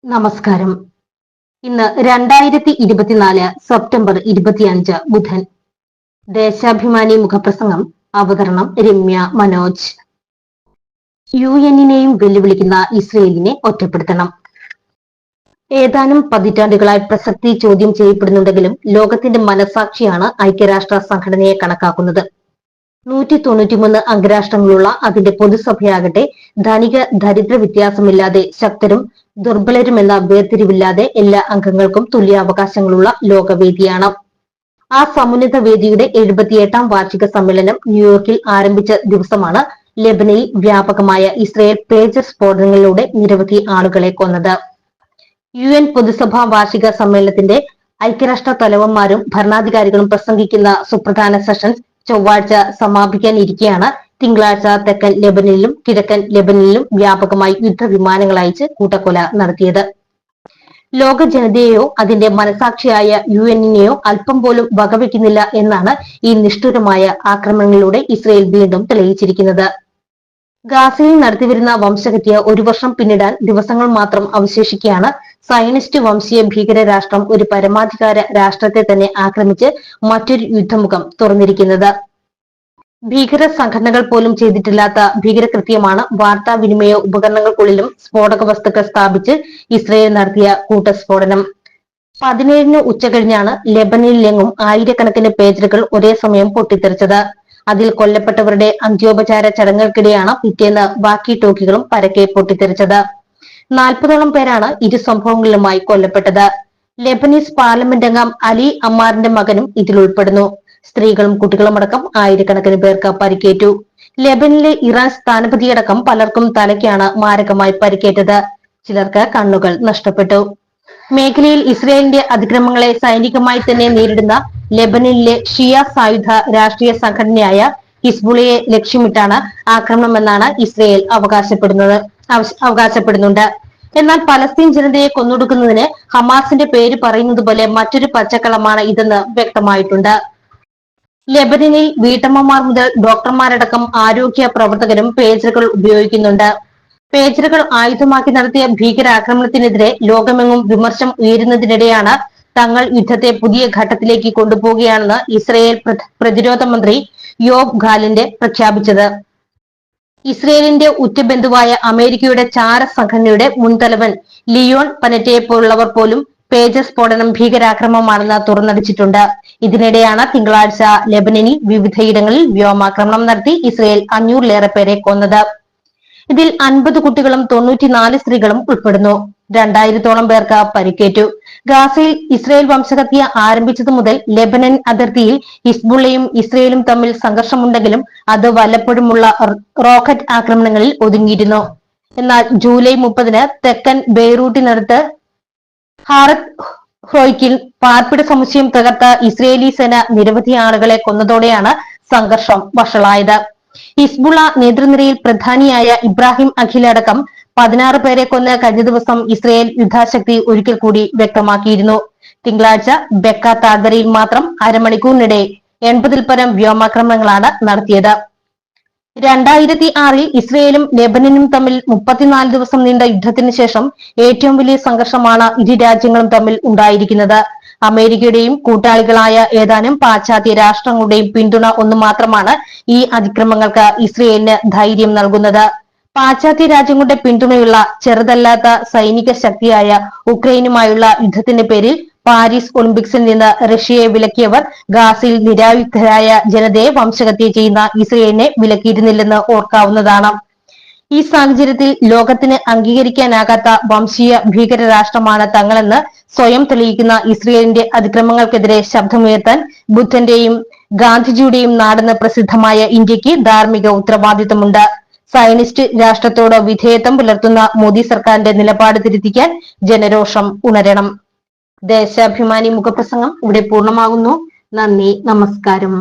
നമസ്കാരം. ഇന്ന് 2024 സെപ്റ്റംബർ 25 ബുധൻ. ദേശാഭിമാനി മുഖപ്രസംഗം. അവതരണം രമ്യ മനോജ്. UN-നെയും വെല്ലുവിളിക്കുന്ന ഇസ്രയേലിനെ ഒറ്റപ്പെടുത്തണം. ഏതാനും പതിറ്റാണ്ടുകളായി പ്രസക്തി ചോദ്യം ചെയ്യപ്പെടുന്നുണ്ടെങ്കിലും ലോകത്തിന്റെ മനസാക്ഷിയാണ് ഐക്യരാഷ്ട്ര സംഘടനയെ കണക്കാക്കുന്നത്. 193 അംഗരാഷ്ട്രങ്ങളുള്ള അതിന്റെ പൊതുസഭയാകട്ടെ ധനിക ദരിദ്ര വ്യത്യാസമില്ലാതെ ശക്തരും ദുർബലരുമെന്ന വേർതിരിവില്ലാതെ എല്ലാ അംഗങ്ങൾക്കും തുല്യാവകാശങ്ങളുള്ള ലോകവേദിയാണ്. ആ സമുന്നത വേദിയുടെ 78ാം വാർഷിക സമ്മേളനം ന്യൂയോർക്കിൽ ആരംഭിച്ച ദിവസമാണ് ലെബനനിൽ വ്യാപകമായ ഇസ്രയേൽ പേജർ സ്ഫോടനങ്ങളിലൂടെ നിരവധി ആളുകളെ കൊന്നത്. UN പൊതുസഭാ വാർഷിക സമ്മേളനത്തിന്റെ ഐക്യരാഷ്ട്ര തലവന്മാരും ഭരണാധികാരികളും പ്രസംഗിക്കുന്ന സുപ്രധാന സെഷൻസ് ചൊവ്വാഴ്ച സമാപിക്കാനിരിക്കെയാണ് തിങ്കളാഴ്ച തെക്കൻ ലെബനനിലും കിഴക്കൻ ലെബനനിലും വ്യാപകമായി യുദ്ധവിമാനങ്ങൾ അയച്ച് കൂട്ടക്കൊല നടത്തിയത്. ലോക ജനതയെയോ അതിന്റെ മനസാക്ഷിയായ UN-നെയോ അല്പം പോലും വകവെക്കുന്നില്ല എന്നാണ് ഈ നിഷ്ഠുരമായ ആക്രമണങ്ങളിലൂടെ ഇസ്രയേൽ വീണ്ടും തെളിയിച്ചിരിക്കുന്നത്. ഗാസയിൽ നടത്തിവരുന്ന വംശഹത്യ ഒരു വർഷം പിന്നിടാൻ ദിവസങ്ങൾ മാത്രം അവശേഷിക്കെയാണ് സയനിസ്റ്റ് വംശീയ ഭീകര രാഷ്ട്രം ഒരു പരമാധികാര രാഷ്ട്രത്തെ തന്നെ ആക്രമിച്ച് മറ്റൊരു യുദ്ധമുഖം തുറന്നിരിക്കുന്നത്. ഭീകര സംഘടനകൾ പോലും ചെയ്തിട്ടില്ലാത്ത ഭീകരകൃത്യമാണ് വാർത്താവിനിമയ ഉപകരണങ്ങൾക്കുള്ളിലും സ്ഫോടക വസ്തുക്കൾ സ്ഥാപിച്ച് ഇസ്രയേൽ നടത്തിയ കൂട്ടസ്ഫോടനം. 17 ഉച്ചകഴിഞ്ഞാണ് ലെബനനിലെങ്ങും ആയിരക്കണക്കിന് പേജറുകൾ ഒരേ സമയം പൊട്ടിത്തെറിച്ചത്. അതിൽ കൊല്ലപ്പെട്ടവരുടെ അന്ത്യോപചാര ചടങ്ങുകൾക്കിടെയാണ് പിറ്റേന്ന് വാക്കി ടോക്കികളും പരക്കെ പൊട്ടിത്തെറിച്ചത്. 40ഓളം പേരാണ് ഇരു സംഭവങ്ങളിലുമായി കൊല്ലപ്പെട്ടത്. ലെബനീസ് പാർലമെന്റ് അംഗം അലി അമ്മാറിന്റെ മകനും ഇതിലുൾപ്പെടുന്നു. സ്ത്രീകളും കുട്ടികളുമടക്കം ആയിരക്കണക്കിന് പേർക്ക് പരിക്കേറ്റു. ലെബനനിലെ ഇറാൻ സ്ഥാനപതിയടക്കം പലർക്കും തലയ്ക്കാണ് മാരകമായി പരിക്കേറ്റത്. ചിലർക്ക് കണ്ണുകൾ നഷ്ടപ്പെട്ടു. മേഖലയിൽ ഇസ്രയേലിന്റെ അതിക്രമങ്ങളെ സൈനികമായി തന്നെ നേരിടുന്ന ലെബനനിലെ ഷിയ സായുധ രാഷ്ട്രീയ സംഘടനയായ ഹിസ്ബുള്ളയെ ലക്ഷ്യമിട്ടാണ് ആക്രമണമെന്നാണ് ഇസ്രയേൽ അവകാശപ്പെടുന്നുണ്ട്. എന്നാൽ പലസ്തീൻ ജനതയെ കൊന്നൊടുക്കുന്നതിന് ഹമാസിന്റെ പേര് പറയുന്നത് പോലെ മറ്റൊരു പച്ചക്കള്ളമാണ് ഇതെന്ന് വ്യക്തമായിട്ടുണ്ട്. ലെബനനിൽ വീട്ടമ്മമാർ മുതൽ ഡോക്ടർമാരടക്കം ആരോഗ്യ പ്രവർത്തകരും പേജറുകൾ ഉപയോഗിക്കുന്നുണ്ട്. പേജറുകൾ ആയുധമാക്കി നടത്തിയ ഭീകരാക്രമണത്തിനെതിരെ ലോകമെങ്ങും വിമർശനം ഉയരുന്നതിനിടെയാണ് തങ്ങൾ യുദ്ധത്തെ പുതിയ ഘട്ടത്തിലേക്ക് കൊണ്ടുപോവുകയാണെന്ന് ഇസ്രയേൽ പ്രതിരോധ മന്ത്രി യോവ് ഗാലന്റ് പ്രഖ്യാപിച്ചത്. ഇസ്രയേലിന്റെ ഉറ്റബന്ധുവായ അമേരിക്കയുടെ ചാര സംഘടനയുടെ മുൻതലവൻ ലിയോൺ പനറ്റയെപ്പോലുള്ളവർ പോലും പേജർ സ്ഫോടനം ഭീകരാക്രമണമാണെന്ന് തുറന്നടിച്ചിട്ടുണ്ട്. ഇതിനിടെയാണ് തിങ്കളാഴ്ച ലെബനനിൽ വിവിധയിടങ്ങളിൽ വ്യോമാക്രമണം നടത്തി ഇസ്രയേൽ 500-ലേറെ പേരെ കൊന്നത്. ഇതിൽ 50 കുട്ടികളും 94 സ്ത്രീകളും ഉൾപ്പെടുന്നു. 2000ഓളം പേർക്ക് പരിക്കേറ്റു. ഗാസയിൽ ഇസ്രയേൽ വംശഹത്യ ആരംഭിച്ചതു മുതൽ ലെബനൻ അതിർത്തിയിൽ ഹിസ്ബുള്ളയും ഇസ്രയേലും തമ്മിൽ സംഘർഷമുണ്ടെങ്കിലും അത് വല്ലപ്പോഴുമുള്ള റോക്കറ്റ് ആക്രമണങ്ങളിൽ ഒതുങ്ങിയിരുന്നു. എന്നാൽ ജൂലൈ 30-ന് തെക്കൻ ബെയ്റൂട്ടിനടുത്ത് ഹാറത്ത് ഹ്രോയ്ക്കിൽ പാർപ്പിട സമുച്ചയം തകർത്ത ഇസ്രയേലി സേന നിരവധി ആളുകളെ കൊന്നതോടെയാണ് സംഘർഷം വഷളായത്. ഹിസ്ബുള്ള നേതൃനിരയിൽ പ്രധാനിയായ ഇബ്രാഹിം അഖിൽ അടക്കം 16 പേരെ കൊന്ന് കഴിഞ്ഞ ദിവസം ഇസ്രയേൽ യുദ്ധാശക്തി ഒരിക്കൽ കൂടി വ്യക്തമാക്കിയിരുന്നു. തിങ്കളാഴ്ച ബെക്ക താഴ്വരയിൽ മാത്രം അരമണിക്കൂറിനിടെ 80-ൽ പരം വ്യോമാക്രമണങ്ങളാണ് നടത്തിയത്. 2006-ൽ ഇസ്രയേലും ലെബനനും തമ്മിൽ 34 ദിവസം നീണ്ട യുദ്ധത്തിന് ശേഷം ഏറ്റവും വലിയ സംഘർഷമാണ് ഇരു രാജ്യങ്ങളും തമ്മിൽ ഉണ്ടായിരിക്കുന്നത്. അമേരിക്കയുടെയും കൂട്ടാളികളായ ഏതാനും പാശ്ചാത്യ രാഷ്ട്രങ്ങളുടെയും പിന്തുണ ഒന്നു മാത്രമാണ് ഈ അതിക്രമങ്ങൾക്ക് ഇസ്രയേലിന് ധൈര്യം നൽകുന്നത്. പാശ്ചാത്യ രാജ്യങ്ങളുടെ പിന്തുണയുള്ള ചെറുതല്ലാത്ത സൈനിക ശക്തിയായ ഉക്രൈനുമായുള്ള യുദ്ധത്തിന്റെ പേരിൽ പാരീസ് ഒളിമ്പിക്സിൽ നിന്ന് റഷ്യയെ വിലക്കിയവർ ഗാസയിൽ നിരായുധരായ ജനതയെ വംശഹത്യ ചെയ്യുന്ന ഇസ്രയേലിനെ വിലക്കിയിരുന്നില്ലെന്ന് ഓർക്കാവുന്നതാണ്. ഈ സാഹചര്യത്തിൽ ലോകത്തിന് അംഗീകരിക്കാനാകാത്ത വംശീയ ഭീകര രാഷ്ട്രമാണ് തങ്ങളെന്ന് സ്വയം തെളിയിക്കുന്ന ഇസ്രയേലിന്റെ അതിക്രമങ്ങൾക്കെതിരെ ശബ്ദമുയർത്താൻ ബുദ്ധന്റെയും ഗാന്ധിജിയുടെയും നാടെന്ന് പ്രസിദ്ധമായ ഇന്ത്യക്ക് ധാർമ്മിക ഉത്തരവാദിത്തമുണ്ട്. സയനിസ്റ്റ് രാഷ്ട്രത്തോട് വിധേയത്വം പുലർത്തുന്ന മോദി സർക്കാരിന്റെ നിലപാട് തിരുത്തിക്കാൻ ജനരോഷം ഉണരണം. ദേശാഭിമാനി മുഖപ്രസംഗം ഇവിടെ പൂർണ്ണമാകുന്നു. നന്ദി, നമസ്കാരം.